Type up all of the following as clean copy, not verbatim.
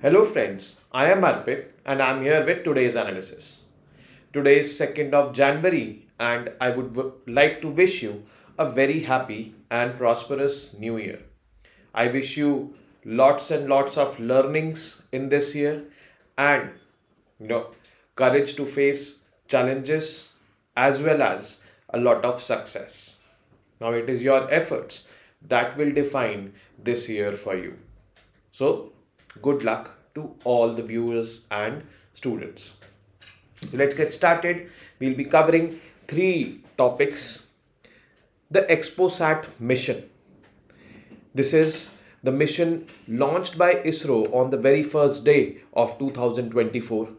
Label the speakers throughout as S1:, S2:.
S1: Hello friends, I am Arpit and I am here with today's analysis. Today is 2nd of January and I would like to wish you a very happy and prosperous new year. I wish you lots and lots of learnings in this year and courage to face challenges as well as a lot of success. Now it is your efforts that will define this year for you. So good luck to all the viewers and students. Let's get started. We'll be covering 3 topics. The Exosat Mission. This is the mission launched by ISRO on the very first day of 2024.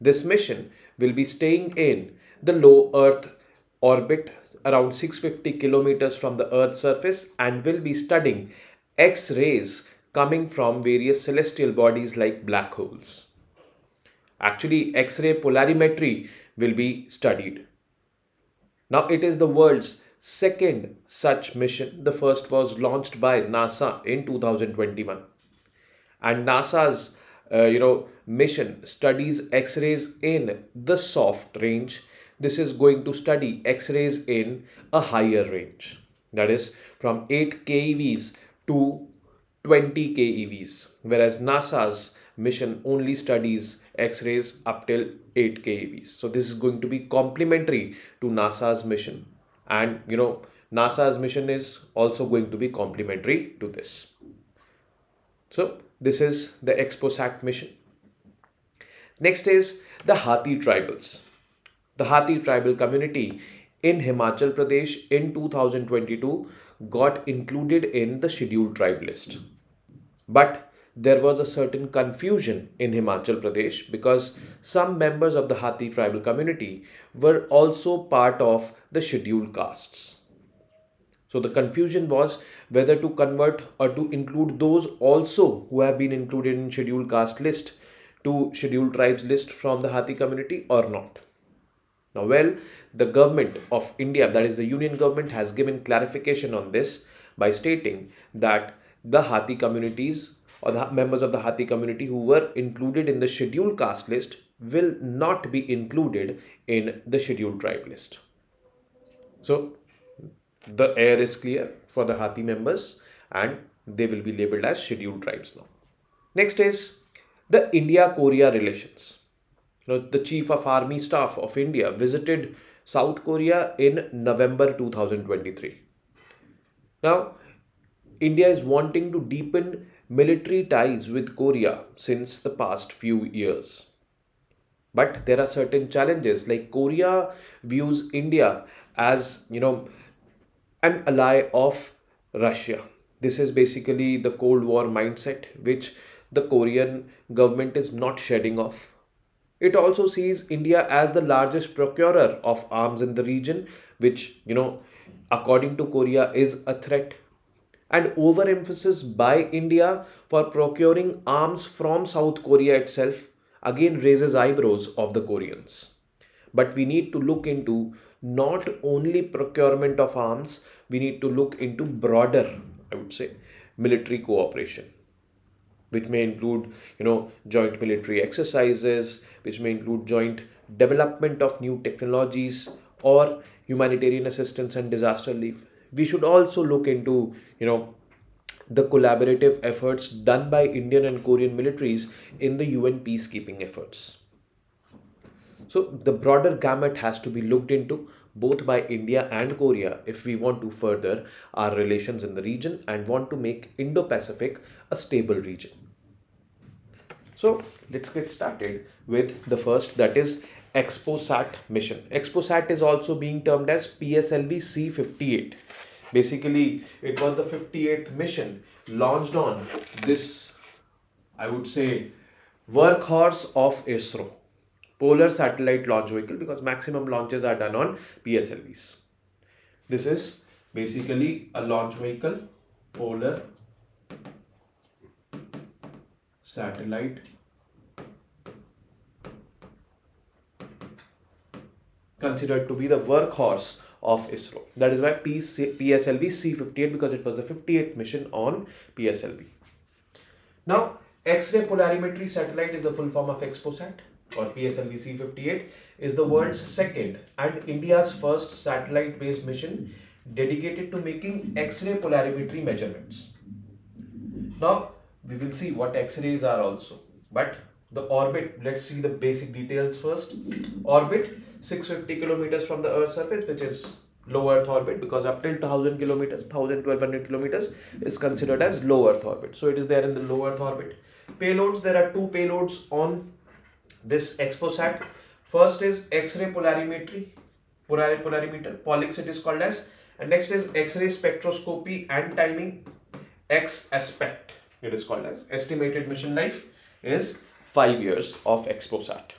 S1: This mission will be staying in the low Earth orbit around 650 kilometers from the Earth's surface and will be studying X-rays coming from various celestial bodies like black holes. Actually, X-ray polarimetry will be studied. Now, it is the world's second such mission. The first was launched by NASA in 2021. And NASA's mission studies X-rays in the soft range. This is going to study X-rays in a higher range. That is from 8 keVs to 20 keVs, whereas NASA's mission only studies X-rays up till 8 keVs. So this is going to be complementary to NASA's mission, and NASA's mission is also going to be complementary to this. So this is the Exosat mission. Next is the Hathi tribals. The Hathi tribal community in Himachal Pradesh in 2022 got included in the scheduled tribe list. But there was a certain confusion in Himachal Pradesh because some members of the Hathi tribal community were also part of the scheduled castes. So the confusion was whether to convert or to include those also who have been included in scheduled caste list to scheduled tribes list from the Hathi community or not. Now, the government of India, that is the union government, has given clarification on this by stating that the Hathi communities or the members of the Hathi community who were included in the scheduled caste list will not be included in the scheduled tribe list. So the air is clear for the Hathi members and they will be labeled as scheduled tribes now. Next is the India-Korea relations. The Chief of Army Staff of India visited South Korea in November 2023. Now, India is wanting to deepen military ties with Korea since the past few years. But there are certain challenges, like Korea views India as, an ally of Russia. This is basically the Cold War mindset, which the Korean government is not shedding off. It also sees India as the largest procurer of arms in the region, which, according to Korea, is a threat. And overemphasis by India for procuring arms from South Korea itself again raises eyebrows of the Koreans. But we need to look into not only procurement of arms, we need to look into broader, I would say, military cooperation, which may include, joint military exercises, which may include joint development of new technologies or humanitarian assistance and disaster relief. We should also look into, the collaborative efforts done by Indian and Korean militaries in the UN peacekeeping efforts. So the broader gamut has to be looked into both by India and Korea if we want to further our relations in the region and want to make Indo-Pacific a stable region. So let's get started with the first, that is Exosat mission. Exosat is also being termed as PSLV C58. Basically, it was the 58th mission launched on this, I would say, workhorse of ISRO, Polar Satellite Launch Vehicle, because maximum launches are done on PSLVs. This is basically a launch vehicle, Polar Satellite considered to be the workhorse of ISRO. That is why PSLV C58, because it was the 58th mission on PSLV. Now, X-ray polarimetry satellite is the full form of Exposat, or PSLV C58, is the world's second and India's first satellite-based mission dedicated to making X-ray polarimetry measurements. Now, we will see what X-rays are also, but the orbit, let's see the basic details first. Orbit, 650 kilometers from the Earth's surface, which is low Earth orbit, because up till 1000 kilometers, 1200 kilometers is considered as low Earth orbit. So it is there in the low Earth orbit. Payloads, there are two payloads on this Exposat. First is X-ray polarimetry, polarimeter, POLIX it is called as, and next is X-ray spectroscopy and timing, X-aspect it is called as. Estimated mission life is 5 years of Exposat.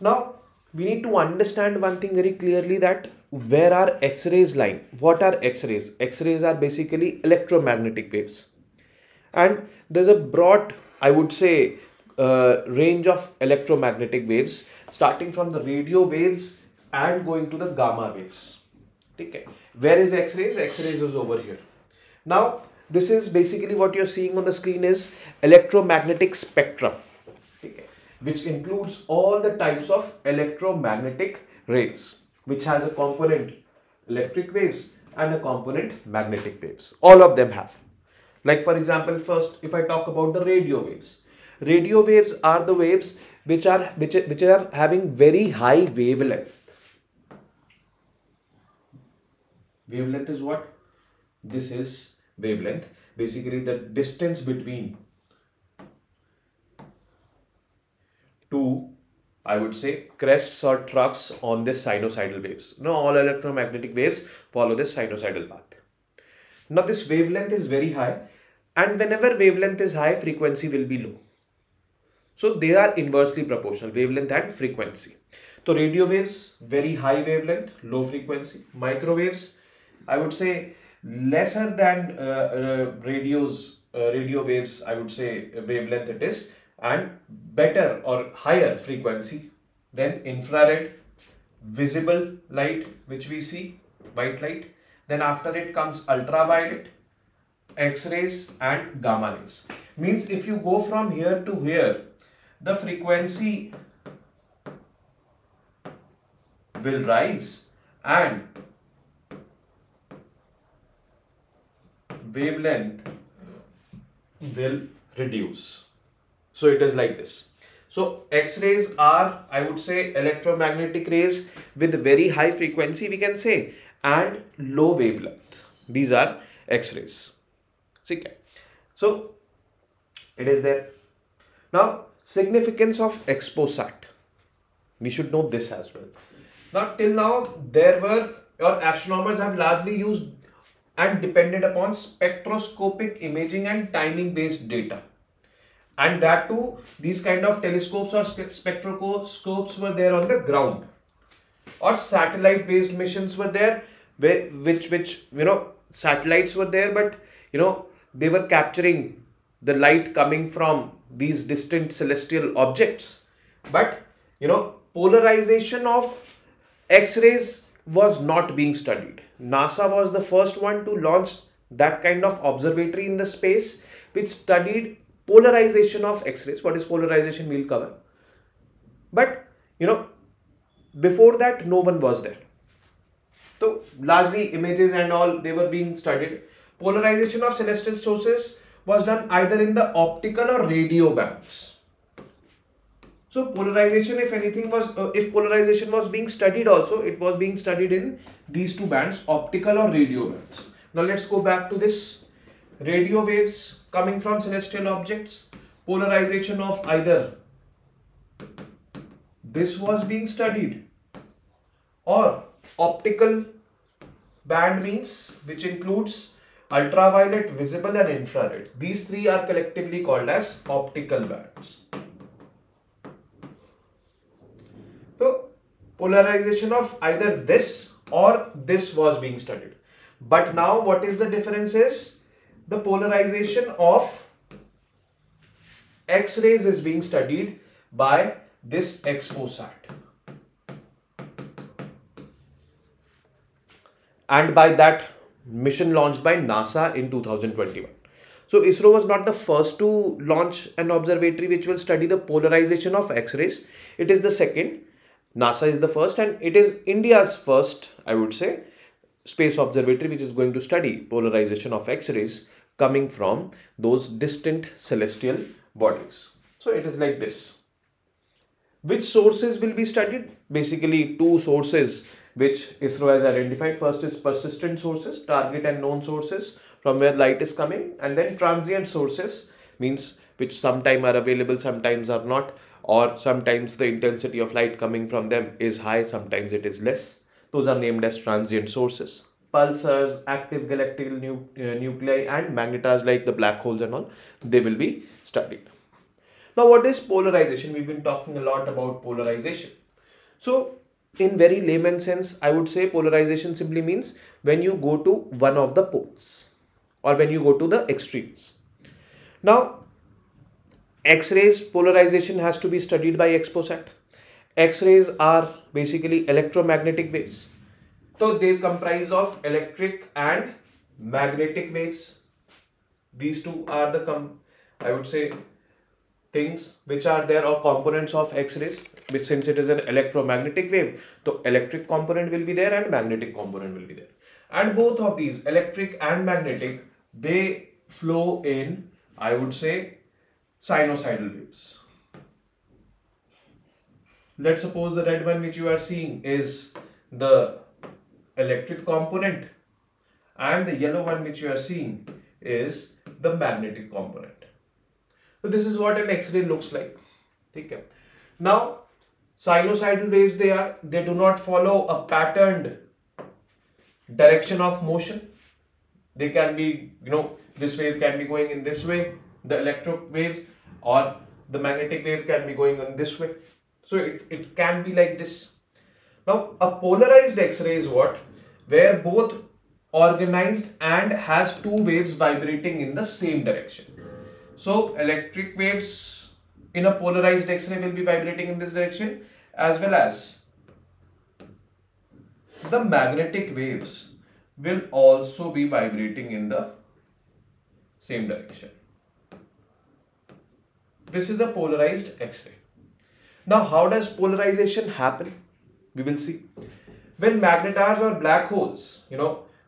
S1: Now, we need to understand one thing very clearly, that where are X-rays lying? What are X-rays? X-rays are basically electromagnetic waves. And there's a broad, I would say, range of electromagnetic waves, starting from the radio waves and going to the gamma waves. Okay. Where is X-rays? X-rays is over here. Now, this is basically what you're seeing on the screen is electromagnetic spectrum, okay, which includes all the types of electromagnetic rays, which has a component electric waves and a component magnetic waves. All of them have. Like for example, first if I talk about the radio waves. Radio waves are the waves which are having very high wavelength. Wavelength is what? This is wavelength. Basically the distance between two, I would say, crests or troughs on this sinusoidal waves. Now all electromagnetic waves follow this sinusoidal path. Now this wavelength is very high, and whenever wavelength is high, frequency will be low. So they are inversely proportional, wavelength and frequency. So radio waves, very high wavelength, low frequency. Microwaves, I would say lesser than radio waves, I would say wavelength it is, and better or higher frequency than infrared, visible light which we see, white light. Then after it comes ultraviolet, X-rays and gamma rays. Means if you go from here to here, the frequency will rise and wavelength will reduce. So it is like this. So X-rays are, I would say, electromagnetic rays with very high frequency, we can say, and low wavelength. These are X-rays. Okay. So it is there. Now, significance of Exposat. We should know this as well. Now, till now, astronomers have largely used and depended upon spectroscopic imaging and timing based data. And that too, these kind of telescopes or spectroscopes were there on the ground, or satellite based missions were there, which satellites were there, but they were capturing the light coming from these distant celestial objects. But polarization of X-rays was not being studied. NASA was the first one to launch that kind of observatory in the space which studied polarization of X-rays. What is polarization? We'll cover. But before that, no one was there. So largely images and all, they were being studied. Polarization of celestial sources was done either in the optical or radio bands. So polarization, if polarization was being studied also, it was being studied in these two bands, optical or radio bands. Now let's go back to this. Radio waves coming from celestial objects, polarization of either this was being studied, or optical band means which includes ultraviolet, visible and infrared. These three are collectively called as optical bands. So polarization of either this or this was being studied. But now what is the difference is the polarization of X-rays is being studied by this Exposat and by that mission launched by NASA in 2021. So ISRO was not the first to launch an observatory which will study the polarization of X-rays. It is the second. NASA is the first, and it is India's first, I would say, space observatory which is going to study polarization of X-rays coming from those distant celestial bodies. So it is like this. Which sources will be studied? Basically, two sources which ISRO has identified. First is persistent sources, target and known sources from where light is coming, and then transient sources, means which sometime are available, sometimes are not, or sometimes the intensity of light coming from them is high, sometimes it is less. Those are named as transient sources. Pulsars, active galactic nuclei, and magnetars like the black holes and all, they will be studied. Now, what is polarization? We've been talking a lot about polarization. So, in very layman sense, I would say polarization simply means when you go to one of the poles or when you go to the extremes. Now, X-rays polarization has to be studied by Exosat. X-rays are basically electromagnetic waves. So, they comprise of electric and magnetic waves. These two are the, I would say, things which are there or components of X-rays, which since it is an electromagnetic wave, so electric component will be there and magnetic component will be there. And both of these, electric and magnetic, they flow in, I would say, sinusoidal waves. Let's suppose the red one which you are seeing is the electric component and the yellow one which you are seeing is the magnetic component. So this is what an X-ray looks like. Okay. Now, sinusoidal waves, they do not follow a patterned direction of motion. They can be, this wave can be going in this way, the electric waves, or the magnetic wave can be going in this way. So it can be like this. Now, a polarized X-ray is what? Where both organized and has two waves vibrating in the same direction. So electric waves in a polarized X-ray will be vibrating in this direction, as well as the magnetic waves will also be vibrating in the same direction. This is a polarized X-ray. Now, how does polarization happen? We will see. When magnetars or black holes,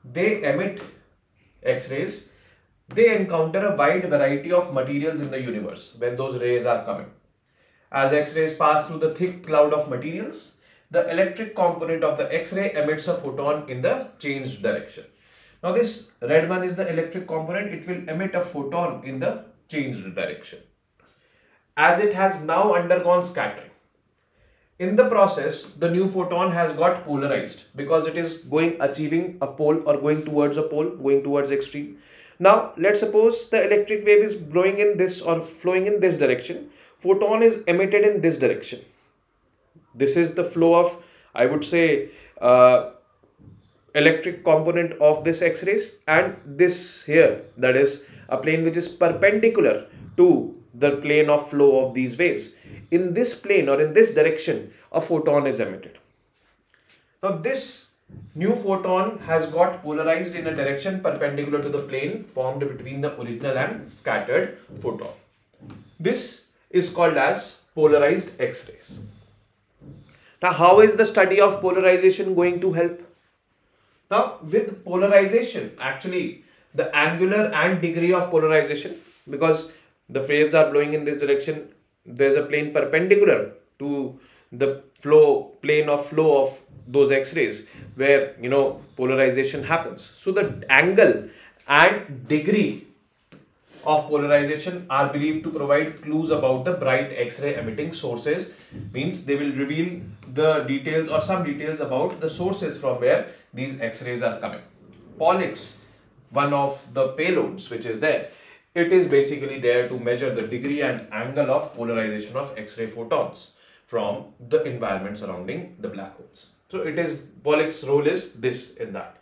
S1: they emit X-rays, they encounter a wide variety of materials in the universe when those rays are coming. As X-rays pass through the thick cloud of materials, the electric component of the X-ray emits a photon in the changed direction. Now this red one is the electric component. It will emit a photon in the changed direction. As it has now undergone scattering, in the process, the new photon has got polarized because it is achieving a pole or going towards a pole, going towards extreme. Now, let's suppose the electric wave is blowing in this or flowing in this direction. Photon is emitted in this direction. This is the flow of, I would say, electric component of this X-rays, and this here, that is a plane which is perpendicular to the plane of flow of these waves. In this plane or in this direction, a photon is emitted. Now this new photon has got polarized in a direction perpendicular to the plane formed between the original and scattered photon. This is called as polarized X-rays. Now, how is the study of polarization going to help? Now, with polarization, actually, the angular and degree of polarization, because the waves are blowing in this direction, there's a plane perpendicular to the plane of flow of those X-rays where, polarization happens. So, the angle and degree of polarization are believed to provide clues about the bright X-ray emitting sources. Means they will reveal the details or some details about the sources from where these X-rays are coming. Pollux, one of the payloads which is there, it is basically there to measure the degree and angle of polarization of X-ray photons from the environment surrounding the black holes. So it is, Pollux role is this in that.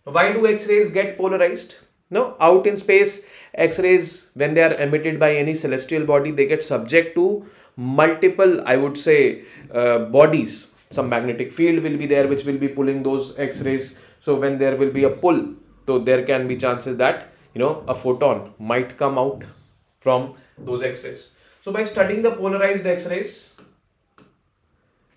S1: Now, why do X-rays get polarized? Now, out in space, X-rays, when they are emitted by any celestial body, they get subject to multiple, I would say, bodies. Some magnetic field will be there which will be pulling those X-rays. So when there will be a pull, so there can be chances that a photon might come out from those X-rays. So by studying the polarized X-rays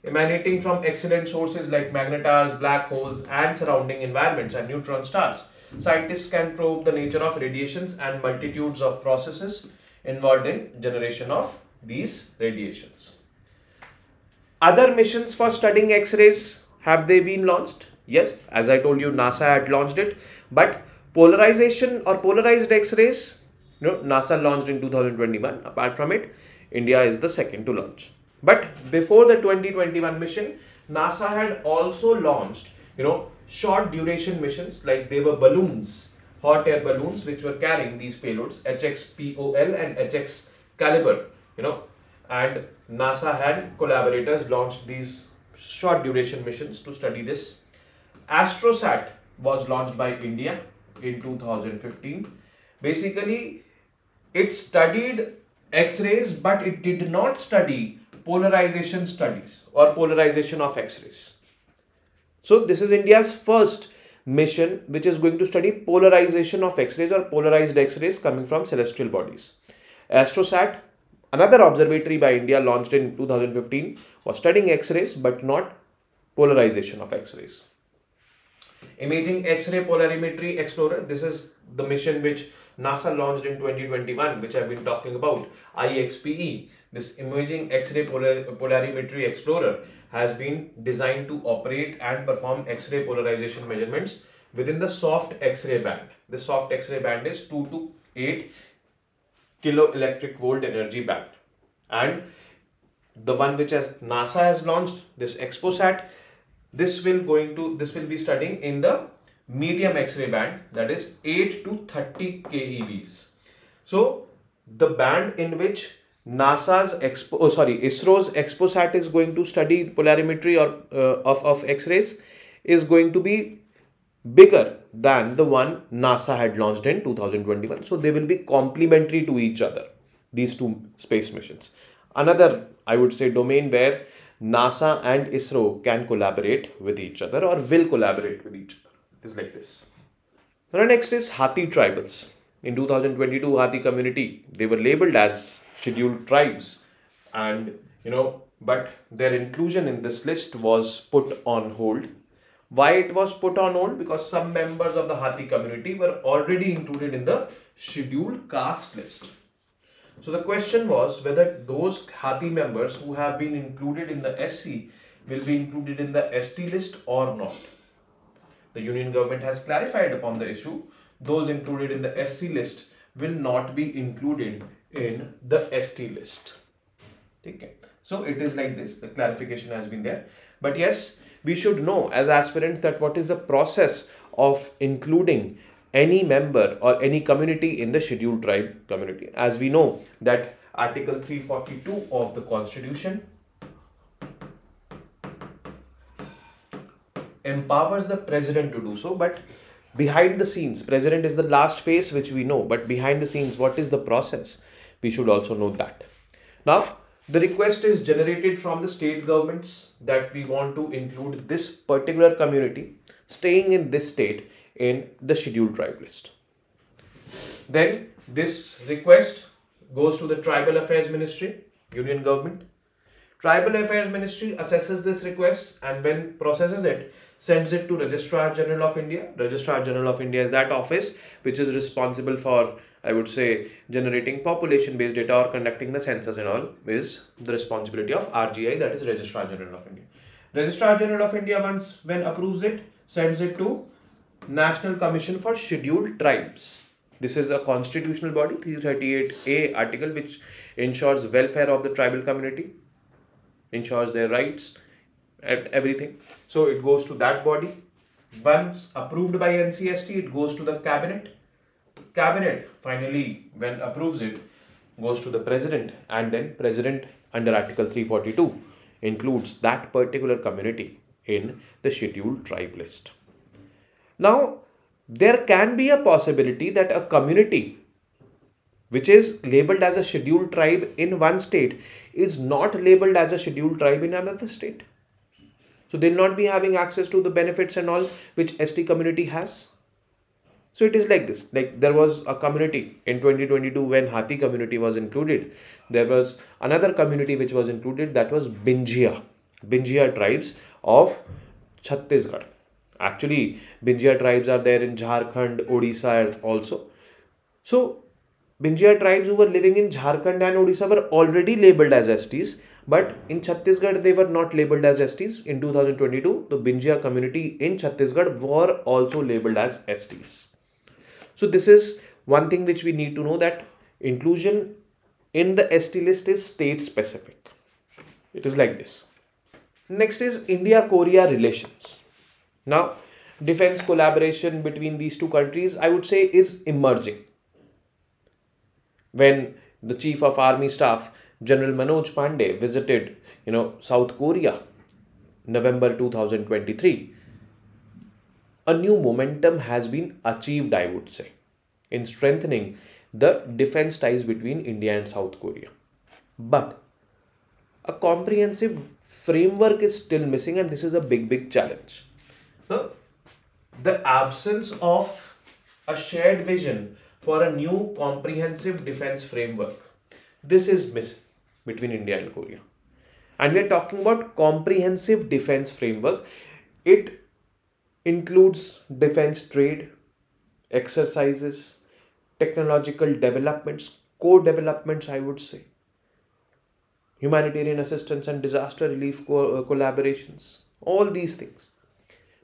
S1: emanating from excellent sources like magnetars, black holes, and surrounding environments and neutron stars, scientists can probe the nature of radiations and multitudes of processes involved in generation of these radiations. Other missions for studying X-rays, have they been launched? Yes, as I told you, NASA had launched it, but polarization or polarized X-rays, NASA launched in 2021. Apart from it, India is the second to launch. But before the 2021 mission, NASA had also launched, short duration missions, like they were balloons, hot air balloons, which were carrying these payloads, HX-POL and HX-Caliber, and NASA had collaborators launched these short duration missions to study this. Astrosat was launched by India in 2015. Basically, it studied X-rays, but it did not study polarization studies or polarization of X-rays. So this is India's first mission which is going to study polarization of X-rays or polarized X-rays coming from celestial bodies. Astrosat, another observatory by India launched in 2015, was studying X-rays but not polarization of X-rays. Imaging X-ray Polarimetry Explorer, this is the mission which NASA launched in 2021, which I've been talking about, IXPE. This Imaging X-ray Polarimetry Explorer has been designed to operate and perform X-ray polarization measurements within the soft X-ray band. The soft X-ray band is 2 to 8 kilo electric volt energy band. And the one which NASA has launched, this Exosat, this will be studying in the medium X-ray band, that is 8 to 30 keVs. So the band in which ISRO's Exosat is going to study polarimetry of X-rays is going to be bigger than the one NASA had launched in 2021. So they will be complementary to each other, these two space missions. Another, I would say, domain where NASA and ISRO can collaborate with each other or will collaborate with each other is like this. Now next is Hathi tribals. In 2022, Hathi community, they were labeled as scheduled tribes, and but their inclusion in this list was put on hold. Why it was put on hold? Because some members of the Hathi community were already included in the scheduled caste list. So the question was whether those Hathi members who have been included in the SC will be included in the ST list or not. The Union government has clarified upon the issue. Those included in the SC list will not be included in the ST list. Okay. So it is like this. The clarification has been there. But yes, we should know as aspirants that what is the process of including any member or any community in the scheduled tribe community. As we know that Article 342 of the Constitution empowers the president to do so, but behind the scenes, president is the last phase which we know, but behind the scenes, what is the process? We should also know that. Now, the request is generated from the state governments that we want to include this particular community staying in this state in the scheduled tribe list. Then this request goes to the Tribal Affairs Ministry, Union Government. Tribal Affairs Ministry assesses this request and when processes it, sends it to Registrar General of India. Registrar General of India is that office which is responsible for, I would say, generating population based data or conducting the census and all, is the responsibility of RGI, that is Registrar General of India. Registrar General of India, once when approves it, sends it to National Commission for Scheduled Tribes. This is a constitutional body, 338A article, which ensures welfare of the tribal community, ensures their rights and everything. So it goes to that body. Once approved by NCST, it goes to the cabinet. Cabinet finally, when approves it, goes to the president, and then president under Article 342 includes that particular community in the scheduled tribe list. Now, there can be a possibility that a community which is labeled as a scheduled tribe in one state is not labeled as a scheduled tribe in another state. So they will not be having access to the benefits and all which ST community has. So it is like this, like there was a community in 2022 when Hathi community was included. There was another community which was included, that was Binjia tribes of Chhattisgarh. Actually, Binjia tribes are there in Jharkhand, Odisha also. So Binjia tribes who were living in Jharkhand and Odisha were already labeled as STs, but in Chhattisgarh they were not labeled as STs. In 2022, the Binjia community in Chhattisgarh were also labeled as STs. So this is one thing which we need to know, that inclusion in the ST list is state specific. It is like this. Next is India-Korea relations. Now, defense collaboration between these two countries, I would say, is emerging. When the Chief of Army Staff, General Manoj Pandey, visited, South Korea, November 2023, a new momentum has been achieved, I would say, in strengthening the defense ties between India and South Korea. But a comprehensive framework is still missing, and this is a big challenge. Now, the absence of a shared vision for a new comprehensive defense framework, this is missing between India and Korea. And we are talking about comprehensive defense framework. It includes defense trade, exercises, technological developments, co-developments, I would say, humanitarian assistance and disaster relief collaborations, all these things.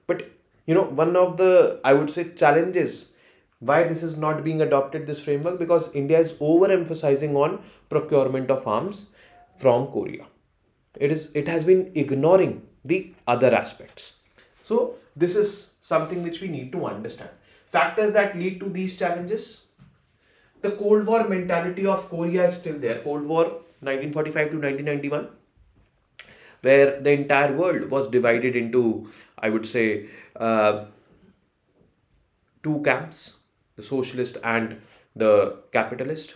S1: But one of the, I would say, challenges why this is not being adopted, this framework, because India is overemphasizing on procurement of arms from Korea. It has been ignoring the other aspects. So this is something which we need to understand. Factors that lead to these challenges: the Cold War mentality of Korea is still there. Cold War 1945 to 1991, where the entire world was divided into, I would say, two camps, the socialist and the capitalist.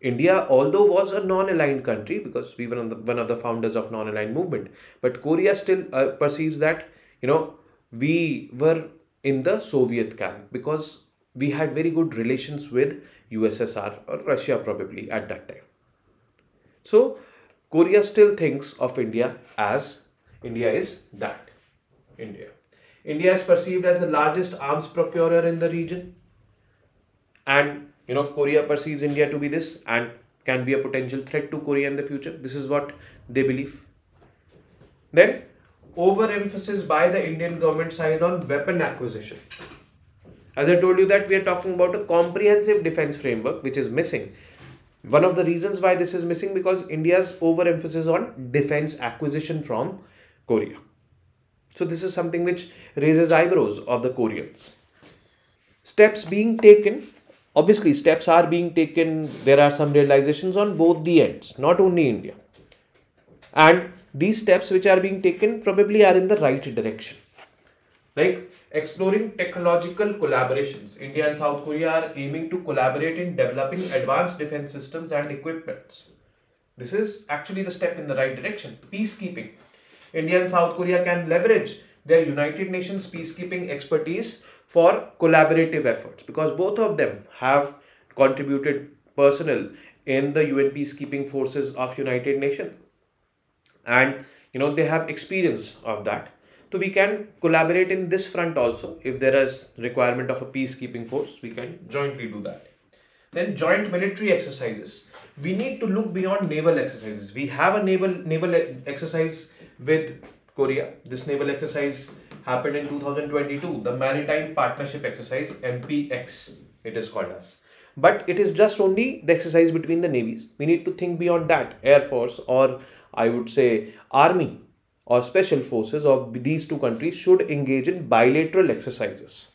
S1: India, although was a non-aligned country, because we were one of the founders of non-aligned movement, but Korea still perceives that, we were in the Soviet camp because we had very good relations with USSR or Russia probably at that time. So Korea still thinks of India as India is that. India is perceived as the largest arms procurer in the region. And Korea perceives India to be this and can be a potential threat to Korea in the future. This is what they believe. Then overemphasis by the Indian government side on weapon acquisition. As I told you that we are talking about a comprehensive defense framework which is missing. One of the reasons why this is missing, because India's overemphasis on defense acquisition from Korea. So this is something which raises eyebrows of the Koreans. Steps being taken. Obviously, steps are being taken. There are some realizations on both the ends, not only India. And these steps which are being taken probably are in the right direction. Like exploring technological collaborations. India and South Korea are aiming to collaborate in developing advanced defense systems and equipments. This is actually the step in the right direction. Peacekeeping. India and South Korea can leverage their United Nations peacekeeping expertise for collaborative efforts, because both of them have contributed personnel in the UN peacekeeping forces of United Nations, and they have experience of that. So we can collaborate in this front also. If there is requirement of a peacekeeping force, we can jointly do that. Then joint military exercises. We need to look beyond naval exercises. We have a naval exercise with Korea. This naval exercise happened in 2022, the Maritime Partnership Exercise, MPX, it is called as. But it is just only the exercise between the navies. We need to think beyond that. Air Force, or I would say Army or Special Forces of these two countries should engage in bilateral exercises.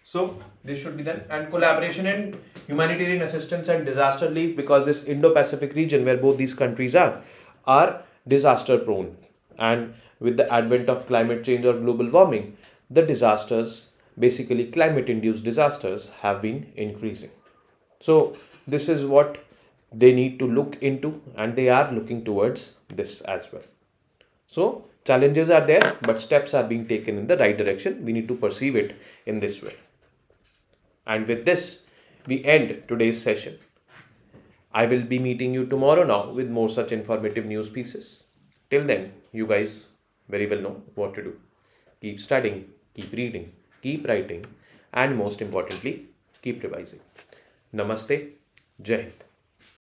S1: So this should be done. And collaboration in humanitarian assistance and disaster relief, because this Indo-Pacific region where both these countries are disaster prone. And with the advent of climate change or global warming, the disasters, basically climate induced disasters, have been increasing. So this is what they need to look into, and they are looking towards this as well. So challenges are there, but steps are being taken in the right direction. We need to perceive it in this way. And with this, we end today's session. I will be meeting you tomorrow now with more such informative news pieces. Till then, you guys very well know what to do. Keep studying, keep reading, keep writing, and most importantly, keep revising. Namaste. Jai Hind.